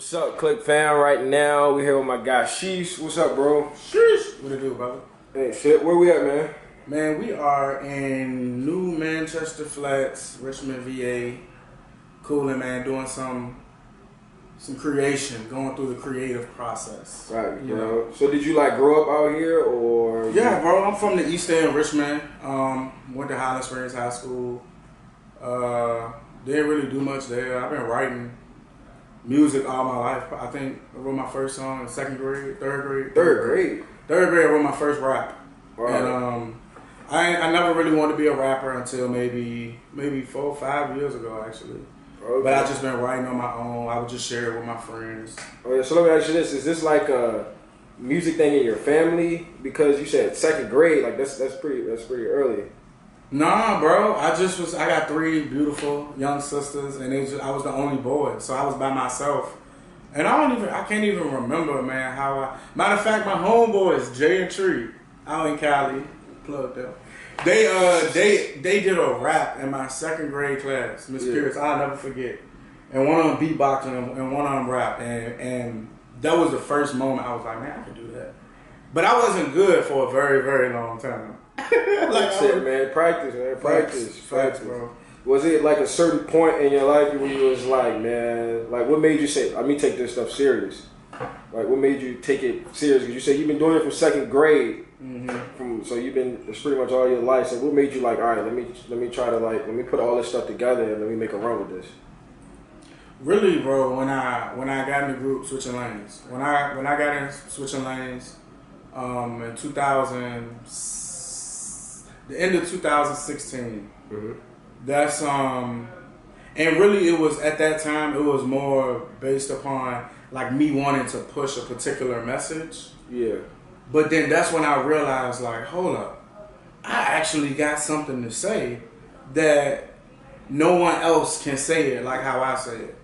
What's up, Click fam? Right now, we here with my guy Sheesh. What's up, bro? Sheesh. What it do, brother? Hey, shit. Where we at, man? Man, we are in New Manchester Flats, Richmond, VA. Cooling, man, doing some creation, going through the creative process. Right, you know. So did you like grow up out here, or? Yeah, bro. I'm from the East End, Richmond. Went to Highland Springs High School. Didn't really do much there. I've been writing music all my life. I think I wrote my first song in second grade, third grade. Third grade, I wrote my first rap. Wow. And I never really wanted to be a rapper until maybe 4 or 5 years ago, actually. Okay. But I just been writing on my own. I would just share it with my friends. Oh yeah. So let me ask you this: is this like a music thing in your family? Because you said second grade, like that's pretty early. Nah, bro. I got 3 beautiful young sisters, and I was the only boy, so I was by myself. And I can't even remember, man, matter of fact, my homeboys, Jay and Tree, out in Cali, plugged them. They did a rap in my second grade class, Miss Pierce, I'll never forget. And one of them beatboxing and one of them rap. And that was the first moment I was like, man, I can do that. But I wasn't good for a very, very long time. Like shit, man. Practice, bro. Was it like a certain point in your life when you was like, man, like what made you say, let me take this stuff serious? Like what made you take it serious? Because you said you've been doing it from second grade. Mm-hmm. So you've been, it's pretty much all your life. So what made you like, all right, let me try to like, let me put all this stuff together and let me make a run with this? Really, bro, when I got in the group Switching Lanes, when I got in Switching Lanes, in 2000, the end of 2016. Mm-hmm. That's and really it was at that time it was more based upon like me wanting to push a particular message. Yeah. But then that's when I realized, like, hold up, I actually got something to say that no one else can say it like how I say it.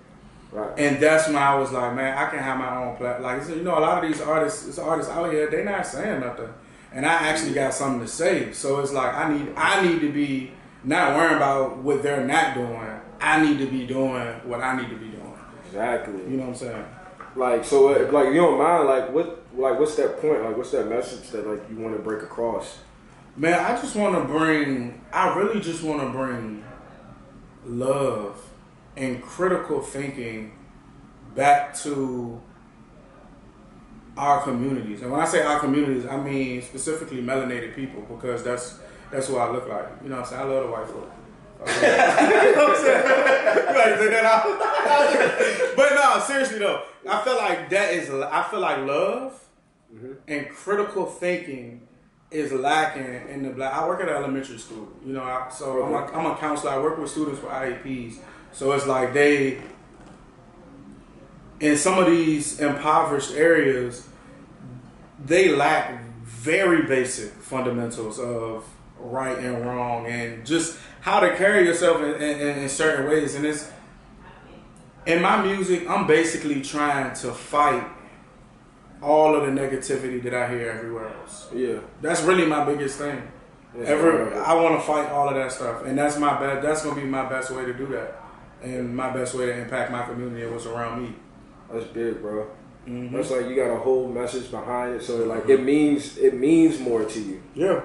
Right. And that's when I was like, man, I can have my own platform. Like, you know, a lot of these artists out here, they're not saying nothing. And I actually got something to say. So it's like, I need to be not worrying about what they're not doing. I need to be doing what I need to be doing. Exactly. You know what I'm saying? Like, so, like, you don't mind, like, what's that point? Like, what's that message that, like, you want to break across? Man, I really just want to bring love and critical thinking back to our communities. And when I say our communities, I mean specifically melanated people, because that's who I look like. You know what I'm saying? I love the white folk. Okay. You know what I'm saying? You like to say that out? But no, seriously though, I feel like love and critical thinking is lacking in the black. I work at an elementary school, you know, I'm a counselor. I work with students with IEPs. So it's like in some of these impoverished areas, they lack very basic fundamentals of right and wrong and just how to carry yourself in certain ways. And it's in my music, I'm basically trying to fight all of the negativity that I hear everywhere else. Yeah, that's really my biggest thing. I want to fight all of that stuff, and that's gonna be my best way to do that, and my best way to impact my community and what's around me. That's big, bro. Mm-hmm. That's like you got a whole message behind it, so like it means more to you. Yeah.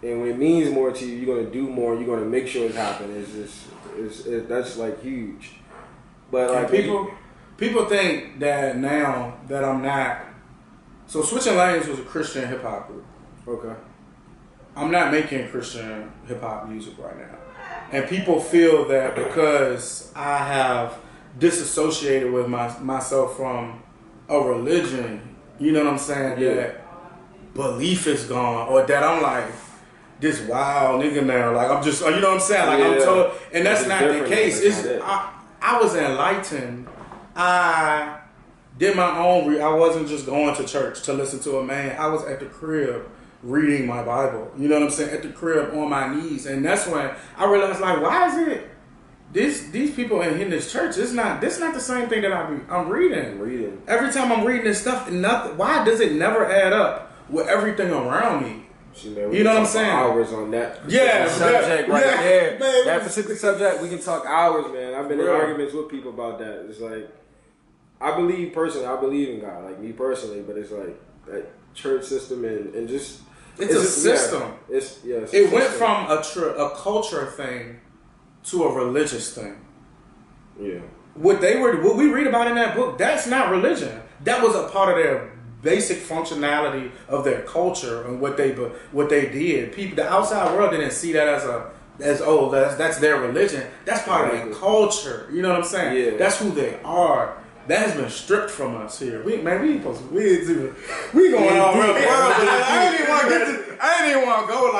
And when it means more to you, you're gonna do more. You're gonna make sure it's happening. That's like huge. But like people think that now that I'm not. So Switching Lanes was a Christian hip hop group. Okay. I'm not making Christian hip hop music right now, and people feel that because I have disassociated with myself from a religion, you know what I'm saying? Yeah. That belief is gone, or that I'm like this wild nigga now. Like I'm just, you know what I'm saying? Like I'm told, and that's not the case. I was enlightened. I did my own. I wasn't just going to church to listen to a man. I was at the crib reading my Bible. You know what I'm saying? At the crib on my knees, and that's when I realized, like, why is it these people in this church? This not the same thing that I'm reading. Every time I'm reading this stuff, nothing. Why does it never add up with everything around me? You know what I'm saying? Hours on that subject right there. That specific subject, we can talk hours, man. I've been in arguments with people about that. It's like I believe personally, I believe in God, like me personally, but it's like that church system and just it's a system. Yeah, it went from a culture thing to a religious thing. Yeah. What we read about in that book, that's not religion. That was a part of their basic functionality of their culture and what they did. People, the outside world didn't see that that's their religion. That's part of their culture. You know what I'm saying? Yeah. That's who they are. That has been stripped from us here. We going all around the world. I ain't even want to go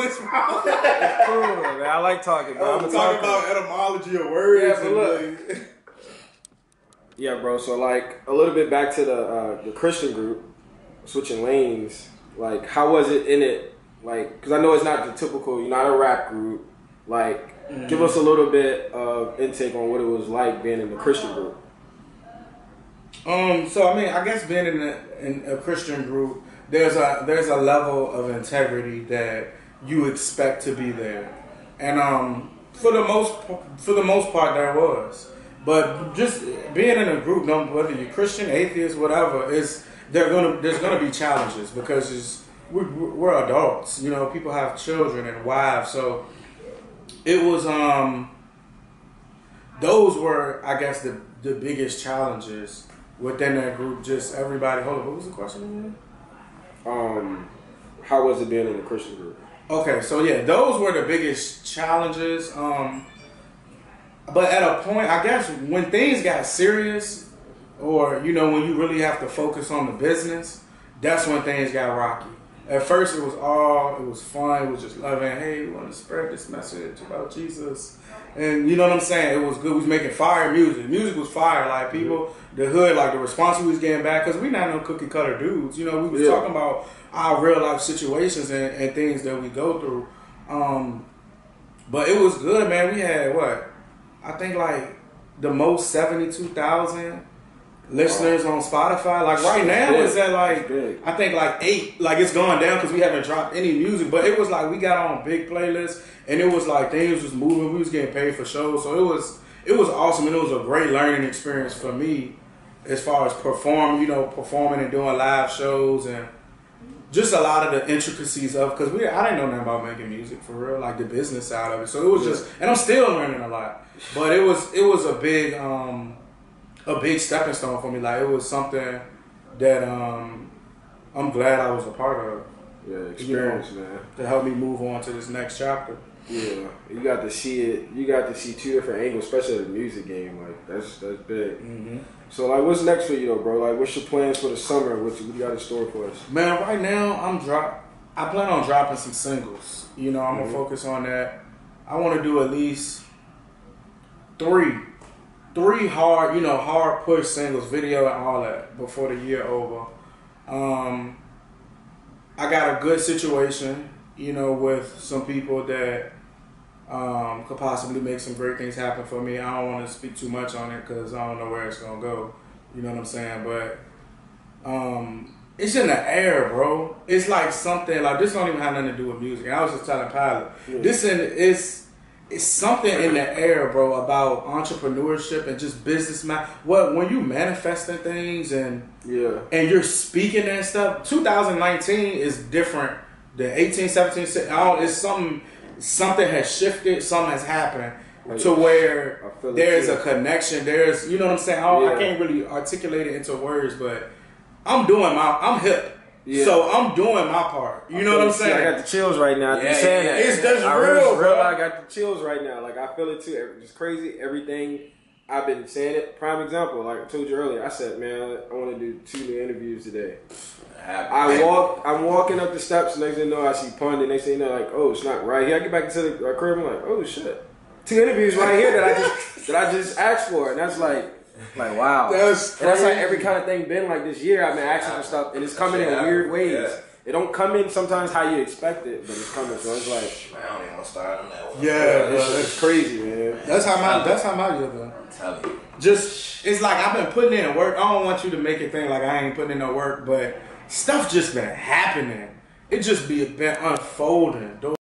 this route. Cool, man. I like talking, bro. I'm talking about etymology of words. Yeah, but look. Yeah, bro. So like a little bit back to the Christian group, switching lanes. Like, how was it in it? Like, because I know it's not the typical. You're not a rap group. Like, give us a little bit of intake on what it was like being in the Christian group. So I mean, I guess being in a Christian group, there's a level of integrity that you expect to be there, and for the most part there was. But just being in a group, whether you're Christian, atheist, whatever, there's gonna be challenges because we're adults. You know, people have children and wives, so it was those were, I guess, the biggest challenges within that group. Just everybody. Hold on, what was the question again? How was it being in the Christian group? Okay, so yeah, those were the biggest challenges. But at a point, I guess, when things got serious, or when you really have to focus on the business, that's when things got rocky. At first, it was fun. It was just loving. Hey, we want to spread this message about Jesus, and you know what I'm saying. It was good. We was making fire music. Music was fire. Like people, the hood, like the response we was getting back, because we not no cookie cutter dudes. We was talking about our real life situations and things that we go through. But it was good, man. We had I think like the most 72,000 listeners on Spotify. Like right now it's at like I think like 8. Like it's gone down because we haven't dropped any music. But it was like we got on big playlists and it was like things was moving. We was getting paid for shows, so it was awesome and it was a great learning experience for me as far as performing and doing live shows and just a lot of the intricacies of, because I didn't know nothing about making music for real, like the business side of it. So it was just, and I'm still learning a lot. But it was a big stepping stone for me. Like it was something that I'm glad I was a part of. Yeah, experience, man. To help me move on to this next chapter. Yeah, you got to see it. You got to see two different angles, especially the music game. Like that's big. Mm-hmm. So like, what's next for you though, bro? Like, what's your plans for the summer? What you got in store for us? Man, right now I plan on dropping some singles. I'm gonna focus on that. I want to do at least three hard push singles, video and all that before the year over. I got a good situation, with some people that could possibly make some great things happen for me. I don't want to speak too much on it because I don't know where it's gonna go. You know what I'm saying? But it's in the air, bro. It's like something like this don't even have nothing to do with music. And I was just telling Pilot, it's something in the air, bro, about entrepreneurship and just business. When you manifesting things and you're speaking and stuff. 2019 is different than 18, 17. It's something has shifted. Something has happened to where there's a connection. There's, you know what I'm saying? I can't really articulate it into words, but I'm hip. Yeah. So I'm doing my part. You know what I'm saying? I got the chills right now. You saying that? It's just real, bro. I got the chills right now. Like I feel it too. It's crazy. Everything I've been saying it. Prime example. Like I told you earlier, I said, man, I want to do 2 new interviews today. I'm walking up the steps. Next thing you know, I see Pun. And next thing you know, like, oh, it's not right here. I get back into the crib. I'm like, oh shit, 2 interviews right here that I just asked for, and that's like wow. That's like every kind of thing been like this year. I've been asking for stuff, and it's coming in weird ways. Yeah. It don't come in sometimes how you expect it, but it's coming. So it's like, I don't even want to start on that one. Yeah, it's crazy, man. That's how my year been. I'm telling you. Just it's like I've been putting in work. I don't want you to make it think like I ain't putting in no work, but stuff just been happening. It just been unfolding.